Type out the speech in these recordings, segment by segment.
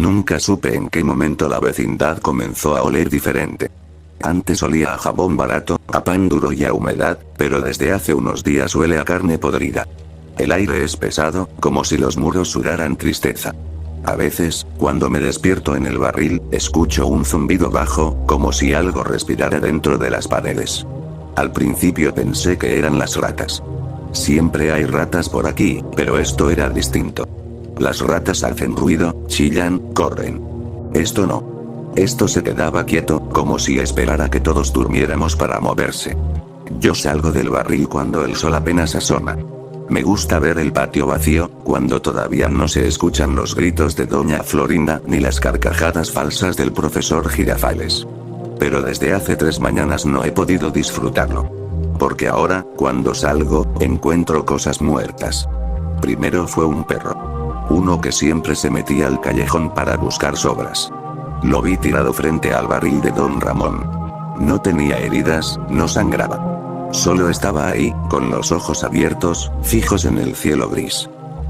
Nunca supe en qué momento la vecindad comenzó a oler diferente. Antes olía a jabón barato, a pan duro y a humedad, pero desde hace unos días huele a carne podrida. El aire es pesado, como si los muros sudaran tristeza. A veces, cuando me despierto en el barril, escucho un zumbido bajo, como si algo respirara dentro de las paredes. Al principio pensé que eran las ratas. Siempre hay ratas por aquí, pero esto era distinto. Las ratas hacen ruido, chillan, corren. Esto no. Esto se quedaba quieto, como si esperara que todos durmiéramos para moverse. Yo salgo del barril cuando el sol apenas asoma. Me gusta ver el patio vacío, cuando todavía no se escuchan los gritos de doña Florinda ni las carcajadas falsas del profesor Girafales. Pero desde hace 3 mañanas no he podido disfrutarlo. Porque ahora, cuando salgo, encuentro cosas muertas. Primero fue un perro. Uno que siempre se metía al callejón para buscar sobras. Lo vi tirado frente al barril de don Ramón. No tenía heridas, no sangraba. Solo estaba ahí, con los ojos abiertos, fijos en el cielo gris.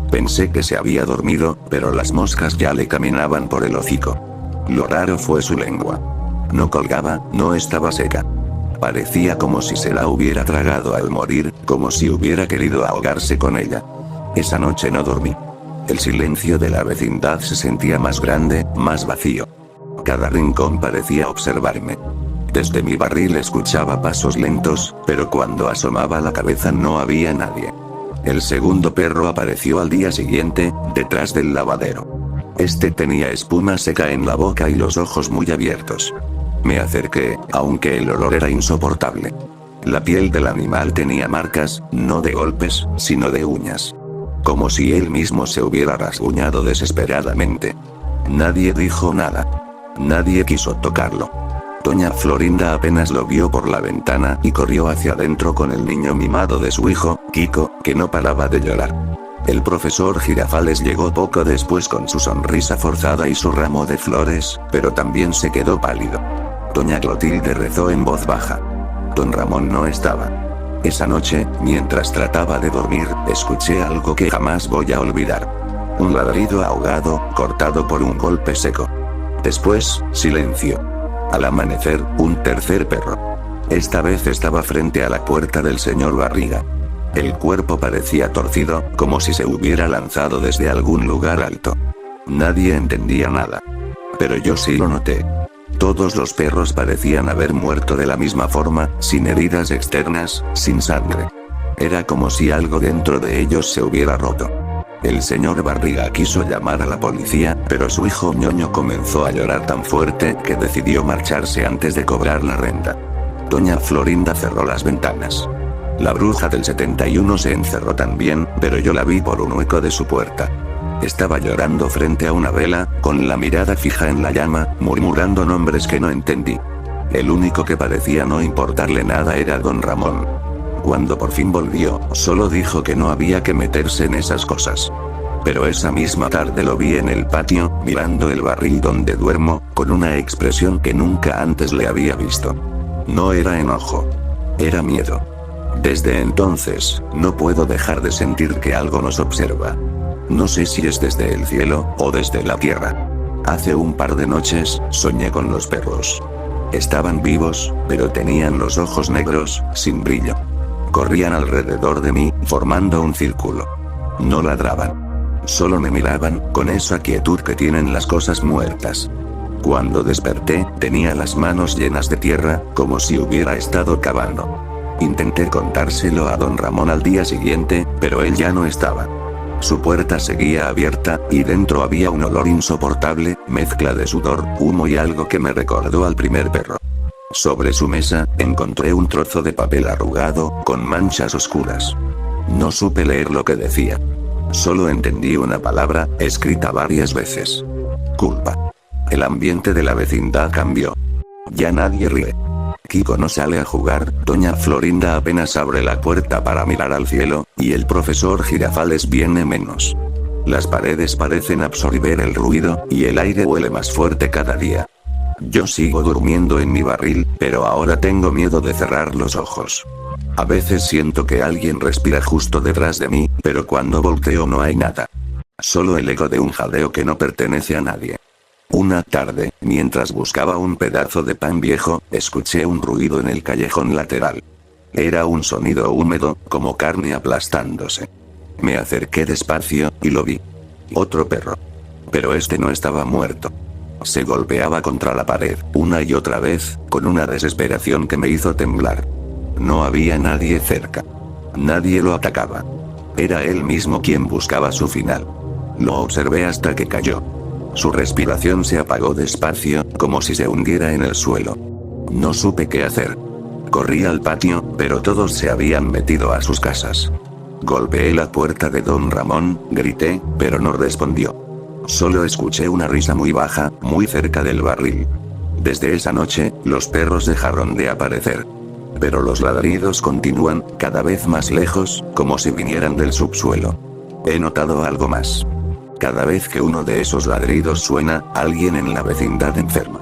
Pensé que se había dormido, pero las moscas ya le caminaban por el hocico. Lo raro fue su lengua. No colgaba, no estaba seca. Parecía como si se la hubiera tragado al morir, como si hubiera querido ahogarse con ella. Esa noche no dormí. El silencio de la vecindad se sentía más grande, más vacío. Cada rincón parecía observarme. Desde mi barril escuchaba pasos lentos, pero cuando asomaba la cabeza no había nadie. El segundo perro apareció al día siguiente, detrás del lavadero. Este tenía espuma seca en la boca y los ojos muy abiertos. Me acerqué, aunque el olor era insoportable. La piel del animal tenía marcas, no de golpes, sino de uñas. Como si él mismo se hubiera rasguñado desesperadamente. Nadie dijo nada. Nadie quiso tocarlo. Doña Florinda apenas lo vio por la ventana y corrió hacia adentro con el niño mimado de su hijo, Kiko, que no paraba de llorar. El profesor Girafales llegó poco después con su sonrisa forzada y su ramo de flores, pero también se quedó pálido. Doña Clotilde rezó en voz baja. Don Ramón no estaba. Esa noche, mientras trataba de dormir, escuché algo que jamás voy a olvidar. Un ladrido ahogado, cortado por un golpe seco. Después, silencio. Al amanecer, un tercer perro. Esta vez estaba frente a la puerta del señor Barriga. El cuerpo parecía torcido, como si se hubiera lanzado desde algún lugar alto. Nadie entendía nada. Pero yo sí lo noté. Todos los perros parecían haber muerto de la misma forma, sin heridas externas, sin sangre. Era como si algo dentro de ellos se hubiera roto. El señor Barriga quiso llamar a la policía, pero su hijo ñoño comenzó a llorar tan fuerte que decidió marcharse antes de cobrar la renta. Doña Florinda cerró las ventanas. La bruja del 71 se encerró también, pero yo la vi por un hueco de su puerta. Estaba llorando frente a una vela, con la mirada fija en la llama, murmurando nombres que no entendí. El único que parecía no importarle nada era don Ramón. Cuando por fin volvió, solo dijo que no había que meterse en esas cosas. Pero esa misma tarde lo vi en el patio, mirando el barril donde duermo, con una expresión que nunca antes le había visto. No era enojo. Era miedo. Desde entonces, no puedo dejar de sentir que algo nos observa. No sé si es desde el cielo, o desde la tierra. Hace un par de noches, soñé con los perros. Estaban vivos, pero tenían los ojos negros, sin brillo. Corrían alrededor de mí, formando un círculo. No ladraban. Solo me miraban, con esa quietud que tienen las cosas muertas. Cuando desperté, tenía las manos llenas de tierra, como si hubiera estado cavando. Intenté contárselo a don Ramón al día siguiente, pero él ya no estaba. Su puerta seguía abierta, y dentro había un olor insoportable, mezcla de sudor, humo y algo que me recordó al primer perro. Sobre su mesa, encontré un trozo de papel arrugado, con manchas oscuras. No supe leer lo que decía. Solo entendí una palabra, escrita varias veces. Culpa. El ambiente de la vecindad cambió. Ya nadie ríe. Kiko no sale a jugar, doña Florinda apenas abre la puerta para mirar al cielo, y el profesor Girafales viene menos. Las paredes parecen absorber el ruido, y el aire huele más fuerte cada día. Yo sigo durmiendo en mi barril, pero ahora tengo miedo de cerrar los ojos. A veces siento que alguien respira justo detrás de mí, pero cuando volteo no hay nada. Solo el eco de un jadeo que no pertenece a nadie. Una tarde, mientras buscaba un pedazo de pan viejo, escuché un ruido en el callejón lateral. Era un sonido húmedo, como carne aplastándose. Me acerqué despacio, y lo vi. Otro perro. Pero este no estaba muerto. Se golpeaba contra la pared, una y otra vez, con una desesperación que me hizo temblar. No había nadie cerca. Nadie lo atacaba. Era él mismo quien buscaba su final. Lo observé hasta que cayó. Su respiración se apagó despacio, como si se hundiera en el suelo. No supe qué hacer. Corrí al patio, pero todos se habían metido a sus casas. Golpeé la puerta de don Ramón, grité, pero no respondió. Solo escuché una risa muy baja, muy cerca del barril. Desde esa noche, los perros dejaron de aparecer. Pero los ladridos continúan, cada vez más lejos, como si vinieran del subsuelo. He notado algo más. Cada vez que uno de esos ladridos suena, alguien en la vecindad enferma.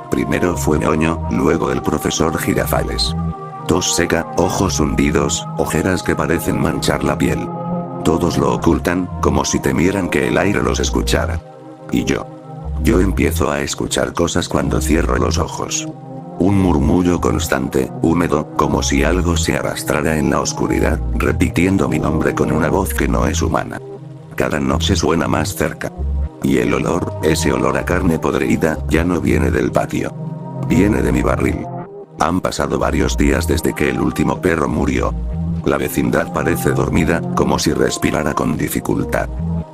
Primero fue Ñoño, luego el profesor Girafales. Tos seca, ojos hundidos, ojeras que parecen manchar la piel. Todos lo ocultan, como si temieran que el aire los escuchara. Y yo. Yo empiezo a escuchar cosas cuando cierro los ojos. Un murmullo constante, húmedo, como si algo se arrastrara en la oscuridad, repitiendo mi nombre con una voz que no es humana. Cada noche suena más cerca. Y el olor, ese olor a carne podrida, ya no viene del patio. Viene de mi barril. Han pasado varios días desde que el último perro murió. La vecindad parece dormida, como si respirara con dificultad.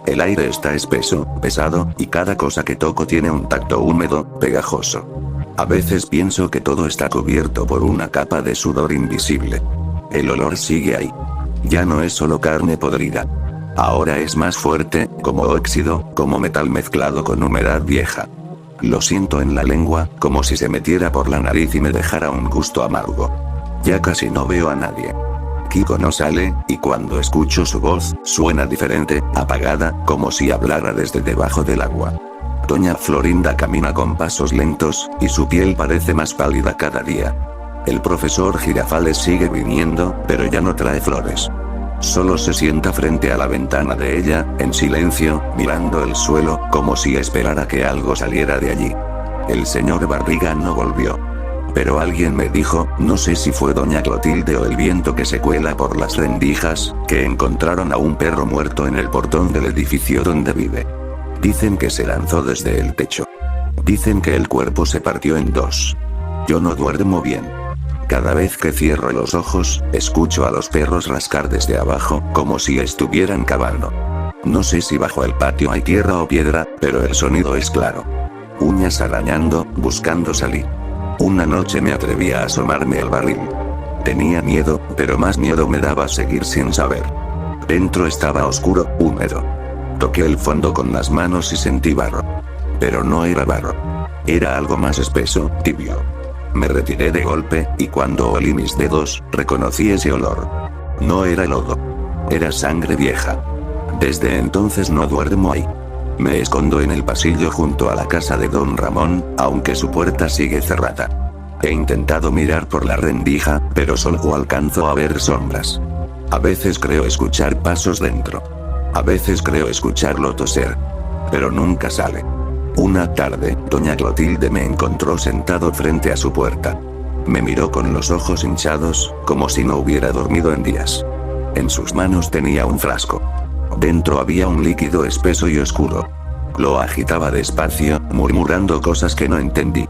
El aire está espeso, pesado, y cada cosa que toco tiene un tacto húmedo, pegajoso. A veces pienso que todo está cubierto por una capa de sudor invisible. El olor sigue ahí. Ya no es solo carne podrida. Ahora es más fuerte, como óxido, como metal mezclado con humedad vieja. Lo siento en la lengua, como si se metiera por la nariz y me dejara un gusto amargo. Ya casi no veo a nadie. Kiko no sale, y cuando escucho su voz, suena diferente, apagada, como si hablara desde debajo del agua. Doña Florinda camina con pasos lentos, y su piel parece más pálida cada día. El profesor Girafales sigue viniendo, pero ya no trae flores. Solo se sienta frente a la ventana de ella, en silencio, mirando el suelo, como si esperara que algo saliera de allí. El señor Barriga no volvió. Pero alguien me dijo, no sé si fue doña Clotilde o el viento que se cuela por las rendijas, que encontraron a un perro muerto en el portón del edificio donde vive. Dicen que se lanzó desde el techo. Dicen que el cuerpo se partió en dos. Yo no duermo bien. Cada vez que cierro los ojos, escucho a los perros rascar desde abajo, como si estuvieran cavando. No sé si bajo el patio hay tierra o piedra, pero el sonido es claro. Uñas arañando, buscando salir. Una noche me atreví a asomarme al barril. Tenía miedo, pero más miedo me daba seguir sin saber. Dentro estaba oscuro, húmedo. Toqué el fondo con las manos y sentí barro. Pero no era barro. Era algo más espeso, tibio. Me retiré de golpe, y cuando olí mis dedos, reconocí ese olor. No era lodo. Era sangre vieja. Desde entonces no duermo ahí. Me escondo en el pasillo junto a la casa de don Ramón, aunque su puerta sigue cerrada. He intentado mirar por la rendija, pero solo alcanzo a ver sombras. A veces creo escuchar pasos dentro. A veces creo escucharlo toser. Pero nunca sale. Una tarde, doña Clotilde me encontró sentado frente a su puerta. Me miró con los ojos hinchados, como si no hubiera dormido en días. En sus manos tenía un frasco. Dentro había un líquido espeso y oscuro. Lo agitaba despacio, murmurando cosas que no entendí.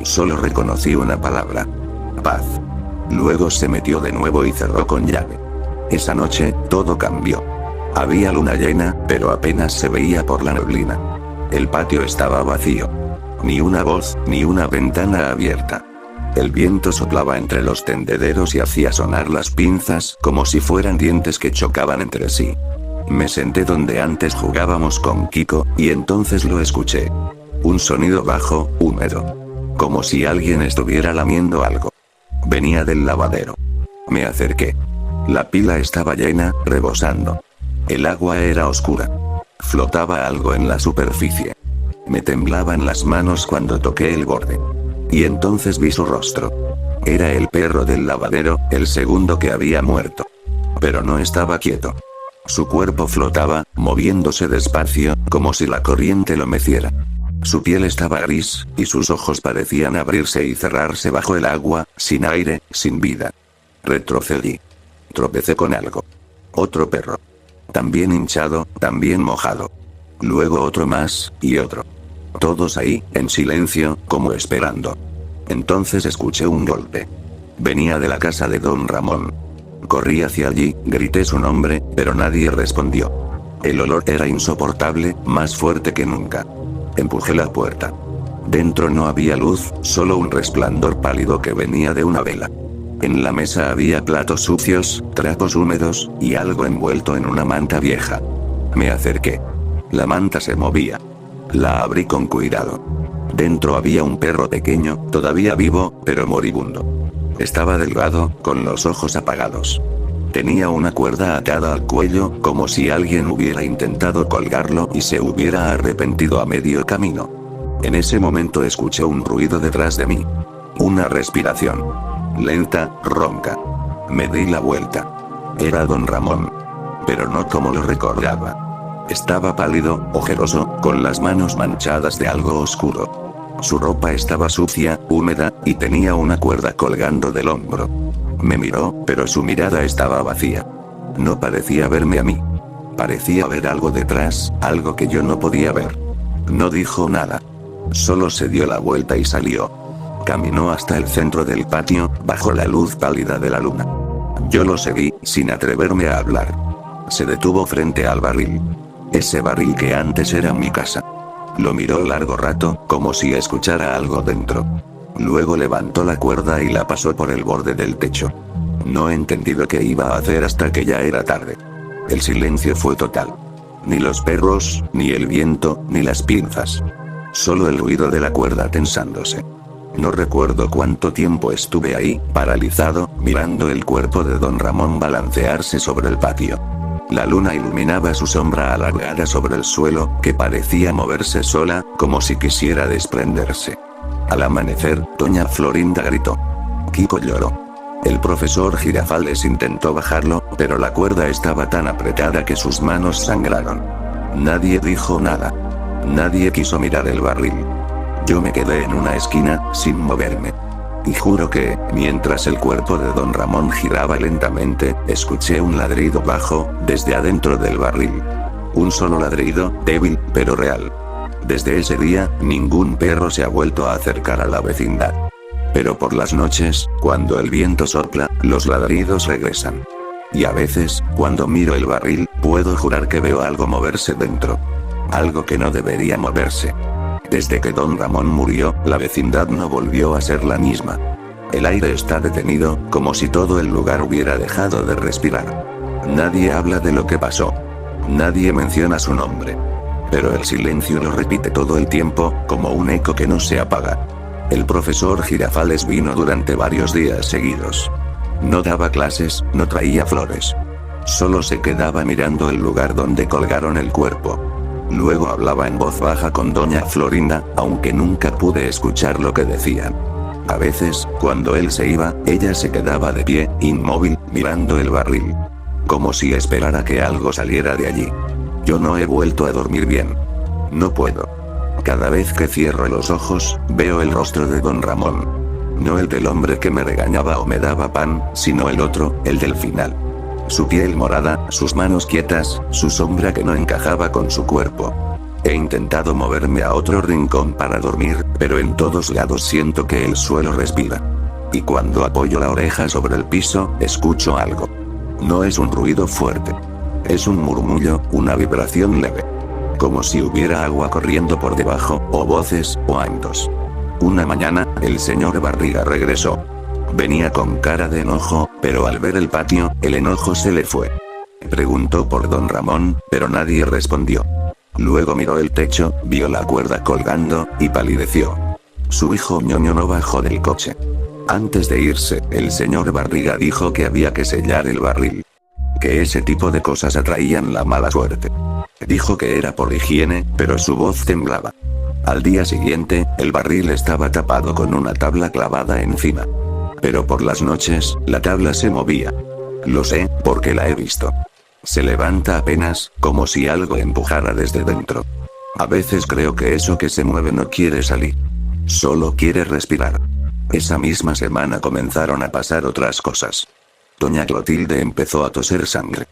Solo reconocí una palabra. Paz. Luego se metió de nuevo y cerró con llave. Esa noche, todo cambió. Había luna llena, pero apenas se veía por la neblina. El patio estaba vacío. Ni una voz, ni una ventana abierta. El viento soplaba entre los tendederos y hacía sonar las pinzas, como si fueran dientes que chocaban entre sí. Me senté donde antes jugábamos con Kiko, y entonces lo escuché. Un sonido bajo, húmedo. Como si alguien estuviera lamiendo algo. Venía del lavadero. Me acerqué. La pila estaba llena, rebosando. El agua era oscura. Flotaba algo en la superficie. Me temblaban las manos cuando toqué el borde. Y entonces vi su rostro. Era el perro del lavadero, el segundo que había muerto. Pero no estaba quieto. Su cuerpo flotaba, moviéndose despacio, como si la corriente lo meciera. Su piel estaba gris, y sus ojos parecían abrirse y cerrarse bajo el agua, sin aire, sin vida. Retrocedí. Tropecé con algo. Otro perro. También hinchado, también mojado. Luego otro más, y otro. Todos ahí, en silencio, como esperando. Entonces escuché un golpe. Venía de la casa de don Ramón. Corrí hacia allí, grité su nombre, pero nadie respondió. El olor era insoportable, más fuerte que nunca. Empujé la puerta. Dentro no había luz, solo un resplandor pálido que venía de una vela. En la mesa había platos sucios, trapos húmedos, y algo envuelto en una manta vieja. Me acerqué. La manta se movía. La abrí con cuidado. Dentro había un perro pequeño, todavía vivo, pero moribundo. Estaba delgado, con los ojos apagados. Tenía una cuerda atada al cuello, como si alguien hubiera intentado colgarlo y se hubiera arrepentido a medio camino. En ese momento escuché un ruido detrás de mí. Una respiración. Lenta, ronca. Me di la vuelta. Era don Ramón. Pero no como lo recordaba. Estaba pálido, ojeroso, con las manos manchadas de algo oscuro. Su ropa estaba sucia, húmeda, y tenía una cuerda colgando del hombro. Me miró, pero su mirada estaba vacía. No parecía verme a mí. Parecía ver algo detrás, algo que yo no podía ver. No dijo nada. Solo se dio la vuelta y salió. Caminó hasta el centro del patio, bajo la luz pálida de la luna. Yo lo seguí, sin atreverme a hablar. Se detuvo frente al barril. Ese barril que antes era mi casa. Lo miró largo rato, como si escuchara algo dentro. Luego levantó la cuerda y la pasó por el borde del techo. No entendí lo que iba a hacer hasta que ya era tarde. El silencio fue total. Ni los perros, ni el viento, ni las pinzas. Solo el ruido de la cuerda tensándose. No recuerdo cuánto tiempo estuve ahí, paralizado, mirando el cuerpo de don Ramón balancearse sobre el patio. La luna iluminaba su sombra alargada sobre el suelo, que parecía moverse sola, como si quisiera desprenderse. Al amanecer, doña Florinda gritó. Kiko lloró. El profesor Girafales intentó bajarlo, pero la cuerda estaba tan apretada que sus manos sangraron. Nadie dijo nada. Nadie quiso mirar el barril. Yo me quedé en una esquina, sin moverme. Y juro que, mientras el cuerpo de don Ramón giraba lentamente, escuché un ladrido bajo, desde adentro del barril. Un solo ladrido, débil, pero real. Desde ese día, ningún perro se ha vuelto a acercar a la vecindad. Pero por las noches, cuando el viento sopla, los ladridos regresan. Y a veces, cuando miro el barril, puedo jurar que veo algo moverse dentro. Algo que no debería moverse. Desde que don Ramón murió, la vecindad no volvió a ser la misma. El aire está detenido, como si todo el lugar hubiera dejado de respirar. Nadie habla de lo que pasó. Nadie menciona su nombre. Pero el silencio lo repite todo el tiempo, como un eco que no se apaga. El profesor Girafales vino durante varios días seguidos. No daba clases, no traía flores. Solo se quedaba mirando el lugar donde colgaron el cuerpo. Luego hablaba en voz baja con doña Florinda, aunque nunca pude escuchar lo que decían. A veces, cuando él se iba, ella se quedaba de pie, inmóvil, mirando el barril. Como si esperara que algo saliera de allí. Yo no he vuelto a dormir bien. No puedo. Cada vez que cierro los ojos, veo el rostro de don Ramón. No el del hombre que me regañaba o me daba pan, sino el otro, el del final. Su piel morada, sus manos quietas, su sombra que no encajaba con su cuerpo. He intentado moverme a otro rincón para dormir, pero en todos lados siento que el suelo respira. Y cuando apoyo la oreja sobre el piso, escucho algo. No es un ruido fuerte. Es un murmullo, una vibración leve. Como si hubiera agua corriendo por debajo, o voces, o andos. Una mañana, el señor Barriga regresó. Venía con cara de enojo, pero al ver el patio, el enojo se le fue. Preguntó por don Ramón, pero nadie respondió. Luego miró el techo, vio la cuerda colgando, y palideció. Su hijo ñoño no bajó del coche. Antes de irse, el señor Barriga dijo que había que sellar el barril. Que ese tipo de cosas atraían la mala suerte. Dijo que era por higiene, pero su voz temblaba. Al día siguiente, el barril estaba tapado con una tabla clavada encima. Pero por las noches, la tabla se movía. Lo sé, porque la he visto. Se levanta apenas, como si algo empujara desde dentro. A veces creo que eso que se mueve no quiere salir. Solo quiere respirar. Esa misma semana comenzaron a pasar otras cosas. Doña Clotilde empezó a toser sangre.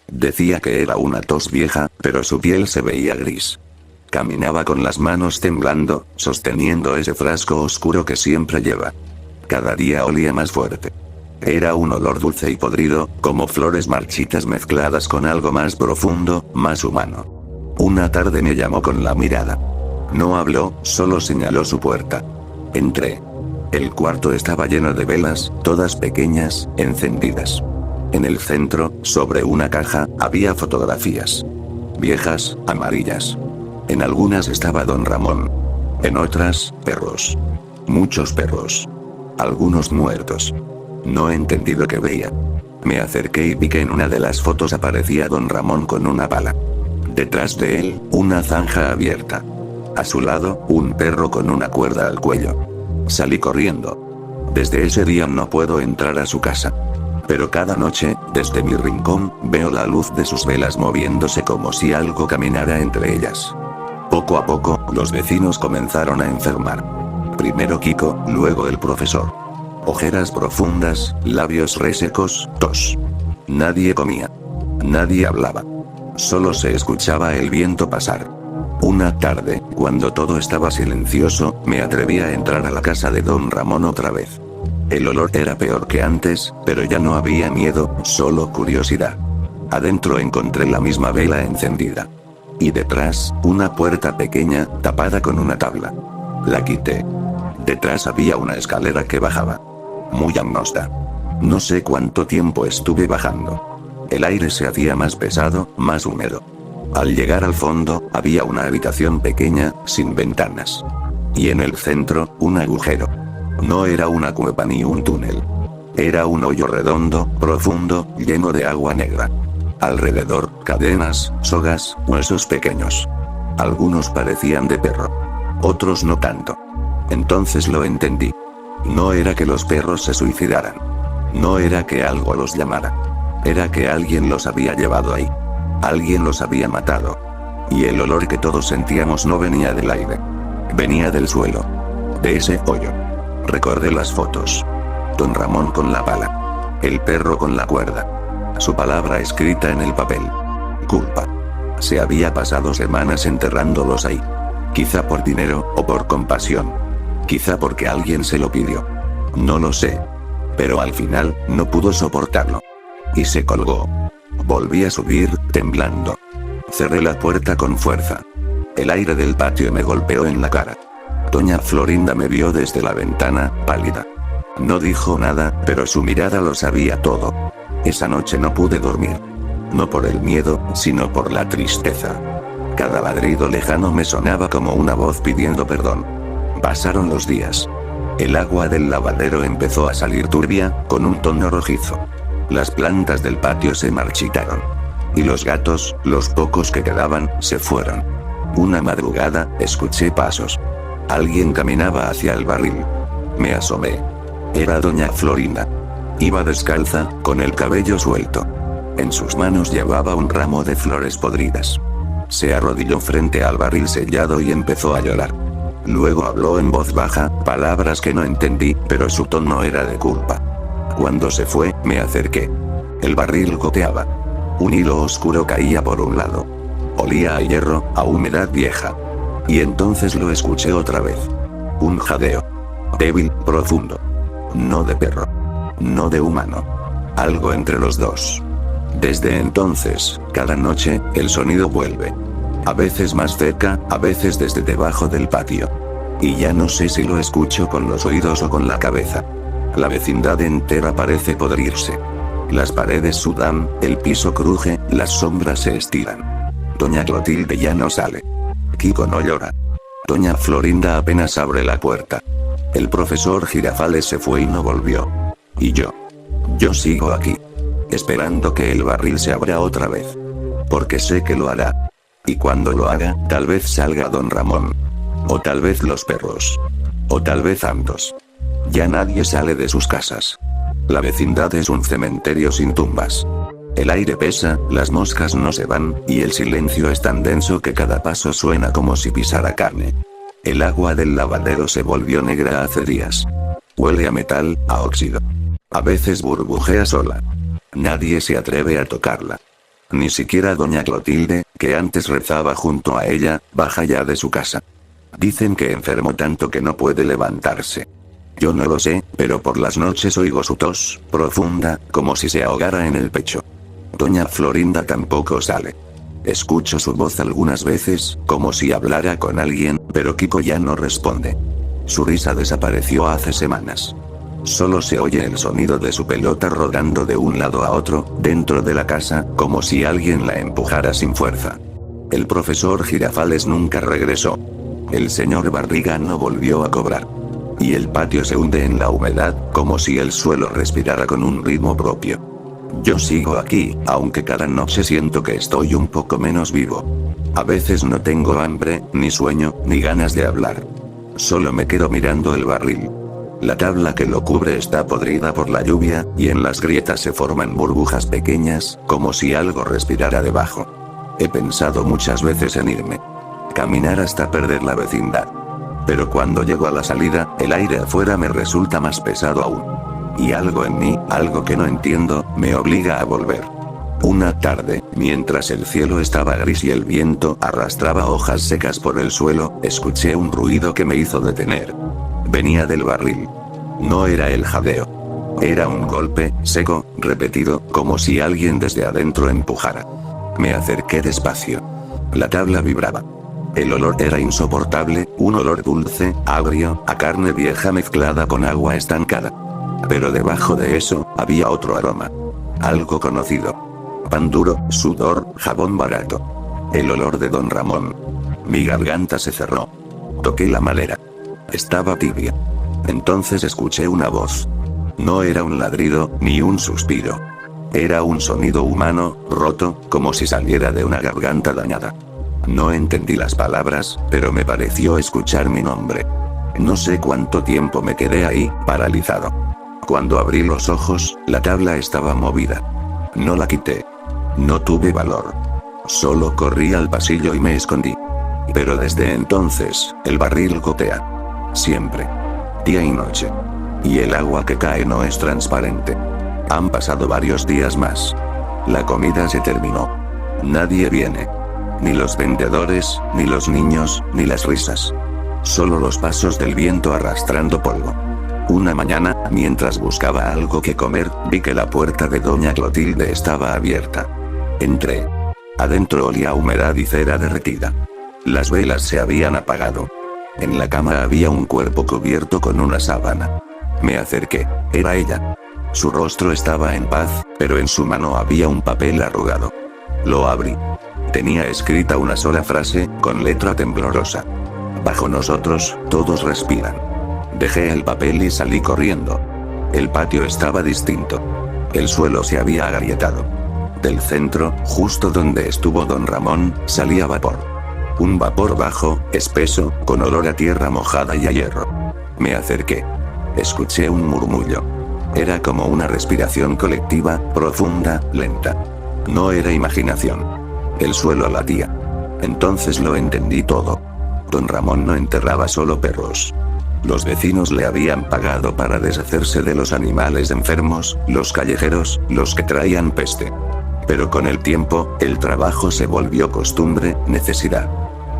Decía que era una tos vieja, pero su piel se veía gris. Caminaba con las manos temblando, sosteniendo ese frasco oscuro que siempre lleva. Cada día olía más fuerte. Era un olor dulce y podrido, como flores marchitas mezcladas con algo más profundo, más humano. Una tarde me llamó con la mirada. No habló, solo señaló su puerta. Entré. El cuarto estaba lleno de velas, todas pequeñas, encendidas. En el centro, sobre una caja, había fotografías. Viejas, amarillas. En algunas estaba don Ramón. En otras, perros. Muchos perros. Algunos muertos. No entendí lo que veía. Me acerqué y vi que en una de las fotos aparecía don Ramón con una pala. Detrás de él, una zanja abierta. A su lado, un perro con una cuerda al cuello. Salí corriendo. Desde ese día no puedo entrar a su casa. Pero cada noche, desde mi rincón, veo la luz de sus velas moviéndose como si algo caminara entre ellas. Poco a poco, los vecinos comenzaron a enfermar. Primero Kiko, luego el profesor. Ojeras profundas, labios resecos, tos. Nadie comía. Nadie hablaba. Solo se escuchaba el viento pasar. Una tarde, cuando todo estaba silencioso, me atreví a entrar a la casa de don Ramón otra vez. El olor era peor que antes, pero ya no había miedo, solo curiosidad. Adentro encontré la misma vela encendida. Y detrás, una puerta pequeña, tapada con una tabla. La quité. Detrás había una escalera que bajaba. Muy angosta. No sé cuánto tiempo estuve bajando. El aire se hacía más pesado, más húmedo. Al llegar al fondo, había una habitación pequeña, sin ventanas. Y en el centro, un agujero. No era una cueva ni un túnel. Era un hoyo redondo, profundo, lleno de agua negra. Alrededor, cadenas, sogas, huesos pequeños. Algunos parecían de perro. Otros no tanto. Entonces lo entendí. No era que los perros se suicidaran. No era que algo los llamara. Era que alguien los había llevado ahí. Alguien los había matado. Y el olor que todos sentíamos no venía del aire. Venía del suelo. De ese hoyo. Recordé las fotos. Don Ramón con la pala. El perro con la cuerda. Su palabra escrita en el papel. Culpa. Se había pasado semanas enterrándolos ahí. Quizá por dinero, o por compasión. Quizá porque alguien se lo pidió. No lo sé. Pero al final, no pudo soportarlo. Y se colgó. Volví a subir, temblando. Cerré la puerta con fuerza. El aire del patio me golpeó en la cara. Doña Florinda me vio desde la ventana, pálida. No dijo nada, pero su mirada lo sabía todo. Esa noche no pude dormir. No por el miedo, sino por la tristeza. Cada ladrido lejano me sonaba como una voz pidiendo perdón. Pasaron los días. El agua del lavadero empezó a salir turbia, con un tono rojizo. Las plantas del patio se marchitaron. Y los gatos, los pocos que quedaban, se fueron. Una madrugada, escuché pasos. Alguien caminaba hacia el barril. Me asomé. Era doña Florinda. Iba descalza, con el cabello suelto. En sus manos llevaba un ramo de flores podridas. Se arrodilló frente al barril sellado y empezó a llorar. Luego habló en voz baja, palabras que no entendí, pero su tono era de culpa. Cuando se fue, me acerqué. El barril goteaba. Un hilo oscuro caía por un lado. Olía a hierro, a humedad vieja. Y entonces lo escuché otra vez. Un jadeo. Débil, profundo. No de perro. No de humano. Algo entre los dos. Desde entonces, cada noche, el sonido vuelve. A veces más cerca, a veces desde debajo del patio. Y ya no sé si lo escucho con los oídos o con la cabeza. La vecindad entera parece podrirse. Las paredes sudan, el piso cruje, las sombras se estiran. Doña Clotilde ya no sale. Kiko no llora. Doña Florinda apenas abre la puerta. El profesor Girafales se fue y no volvió. Y yo sigo aquí. Esperando que el barril se abra otra vez. Porque sé que lo hará. Y cuando lo haga, tal vez salga don Ramón. O tal vez los perros. O tal vez ambos. Ya nadie sale de sus casas. La vecindad es un cementerio sin tumbas. El aire pesa, las moscas no se van, y el silencio es tan denso que cada paso suena como si pisara carne. El agua del lavadero se volvió negra hace días. Huele a metal, a óxido. A veces burbujea sola. Nadie se atreve a tocarla. Ni siquiera doña Clotilde, que antes rezaba junto a ella, baja ya de su casa. Dicen que enfermó tanto que no puede levantarse. Yo no lo sé, pero por las noches oigo su tos, profunda, como si se ahogara en el pecho. Doña Florinda tampoco sale. Escucho su voz algunas veces, como si hablara con alguien, pero Kiko ya no responde. Su risa desapareció hace semanas. Solo se oye el sonido de su pelota rodando de un lado a otro, dentro de la casa, como si alguien la empujara sin fuerza. El profesor Girafales nunca regresó. El señor Barriga no volvió a cobrar. Y el patio se hunde en la humedad, como si el suelo respirara con un ritmo propio. Yo sigo aquí, aunque cada noche siento que estoy un poco menos vivo. A veces no tengo hambre, ni sueño, ni ganas de hablar. Solo me quedo mirando el barril. La tabla que lo cubre está podrida por la lluvia, y en las grietas se forman burbujas pequeñas, como si algo respirara debajo. He pensado muchas veces en irme. Caminar hasta perder la vecindad. Pero cuando llego a la salida, el aire afuera me resulta más pesado aún. Y algo en mí, algo que no entiendo, me obliga a volver. Una tarde, mientras el cielo estaba gris y el viento arrastraba hojas secas por el suelo, escuché un ruido que me hizo detener. Venía del barril. No era el jadeo. Era un golpe, seco, repetido, como si alguien desde adentro empujara. Me acerqué despacio. La tabla vibraba. El olor era insoportable, un olor dulce, agrio, a carne vieja mezclada con agua estancada. Pero debajo de eso, había otro aroma. Algo conocido. Pan duro, sudor, jabón barato. El olor de Don Ramón. Mi garganta se cerró. Toqué la madera. Estaba tibia. Entonces escuché una voz. No era un ladrido, ni un suspiro. Era un sonido humano, roto, como si saliera de una garganta dañada. No entendí las palabras, pero me pareció escuchar mi nombre. No sé cuánto tiempo me quedé ahí, paralizado. Cuando abrí los ojos, la tabla estaba movida. No la quité. No tuve valor. Solo corrí al pasillo y me escondí. Pero desde entonces, el barril gotea. Siempre. Día y noche. Y el agua que cae no es transparente. Han pasado varios días más. La comida se terminó. Nadie viene. Ni los vendedores, ni los niños, ni las risas. Solo los pasos del viento arrastrando polvo. Una mañana, mientras buscaba algo que comer, vi que la puerta de doña Clotilde estaba abierta. Entré. Adentro olía a humedad y cera derretida. Las velas se habían apagado. En la cama había un cuerpo cubierto con una sábana. Me acerqué. Era ella. Su rostro estaba en paz, pero en su mano había un papel arrugado. Lo abrí. Tenía escrita una sola frase, con letra temblorosa. Bajo nosotros, todos respiran. Dejé el papel y salí corriendo. El patio estaba distinto. El suelo se había agrietado. Del centro, justo donde estuvo Don Ramón, salía vapor. Un vapor bajo, espeso, con olor a tierra mojada y a hierro. Me acerqué. Escuché un murmullo. Era como una respiración colectiva, profunda, lenta. No era imaginación. El suelo latía. Entonces lo entendí todo. Don Ramón no enterraba solo perros. Los vecinos le habían pagado para deshacerse de los animales enfermos, los callejeros, los que traían peste. Pero con el tiempo, el trabajo se volvió costumbre, necesidad.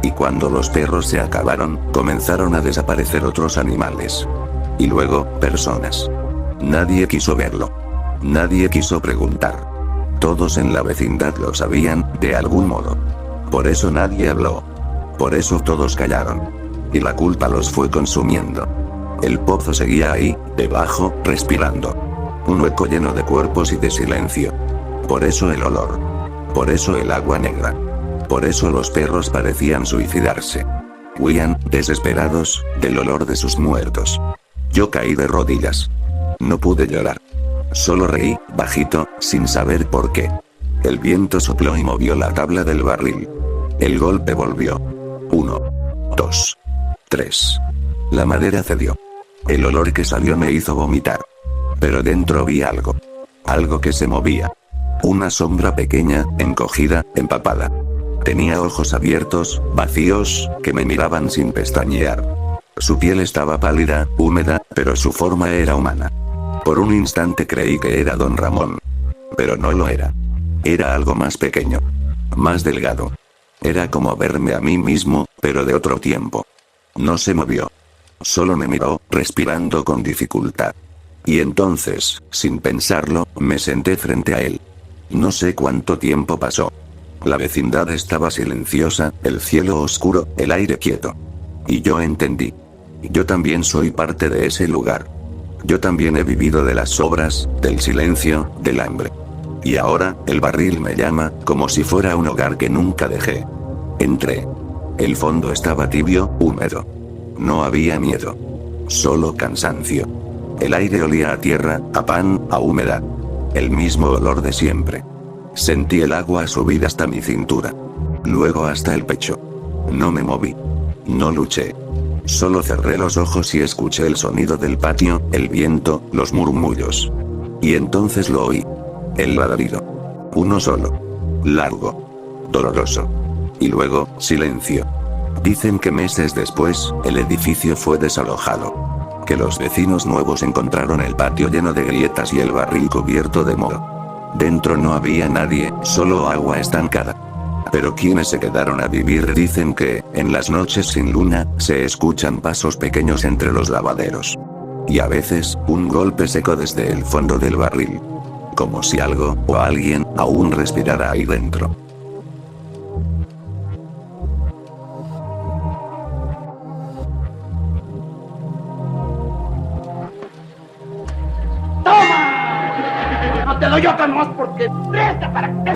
Y cuando los perros se acabaron, comenzaron a desaparecer otros animales. Y luego, personas. Nadie quiso verlo. Nadie quiso preguntar. Todos en la vecindad lo sabían, de algún modo. Por eso nadie habló. Por eso todos callaron. Y la culpa los fue consumiendo. El pozo seguía ahí, debajo, respirando. Un hueco lleno de cuerpos y de silencio. Por eso el olor. Por eso el agua negra. Por eso los perros parecían suicidarse. Huían, desesperados, del olor de sus muertos. Yo caí de rodillas. No pude llorar. Solo reí, bajito, sin saber por qué. El viento sopló y movió la tabla del barril. El golpe volvió. 1, 2, 3. La madera cedió. El olor que salió me hizo vomitar. Pero dentro vi algo. Algo que se movía. Una sombra pequeña, encogida, empapada. Tenía ojos abiertos, vacíos, que me miraban sin pestañear. Su piel estaba pálida, húmeda, pero su forma era humana. Por un instante creí que era Don Ramón. Pero no lo era. Era algo más pequeño. Más delgado. Era como verme a mí mismo, pero de otro tiempo. No se movió. Solo me miró, respirando con dificultad. Y entonces, sin pensarlo, me senté frente a él. No sé cuánto tiempo pasó. La vecindad estaba silenciosa, el cielo oscuro, el aire quieto. Y yo entendí. Yo también soy parte de ese lugar. Yo también he vivido de las sobras, del silencio, del hambre. Y ahora, el barril me llama, como si fuera un hogar que nunca dejé. Entré. El fondo estaba tibio, húmedo. No había miedo. Solo cansancio. El aire olía a tierra, a pan, a humedad. El mismo olor de siempre. Sentí el agua subir hasta mi cintura. Luego hasta el pecho. No me moví. No luché. Solo cerré los ojos y escuché el sonido del patio, el viento, los murmullos. Y entonces lo oí. El ladrido. Uno solo. Largo. Doloroso. Y luego, silencio. Dicen que meses después, el edificio fue desalojado. Que los vecinos nuevos encontraron el patio lleno de grietas y el barril cubierto de moho. Dentro no había nadie, solo agua estancada. Pero quienes se quedaron a vivir dicen que, en las noches sin luna, se escuchan pasos pequeños entre los lavaderos. Y a veces, un golpe seco desde el fondo del barril. Como si algo, o alguien, aún respirara ahí dentro. No te doy otra más porque presta para que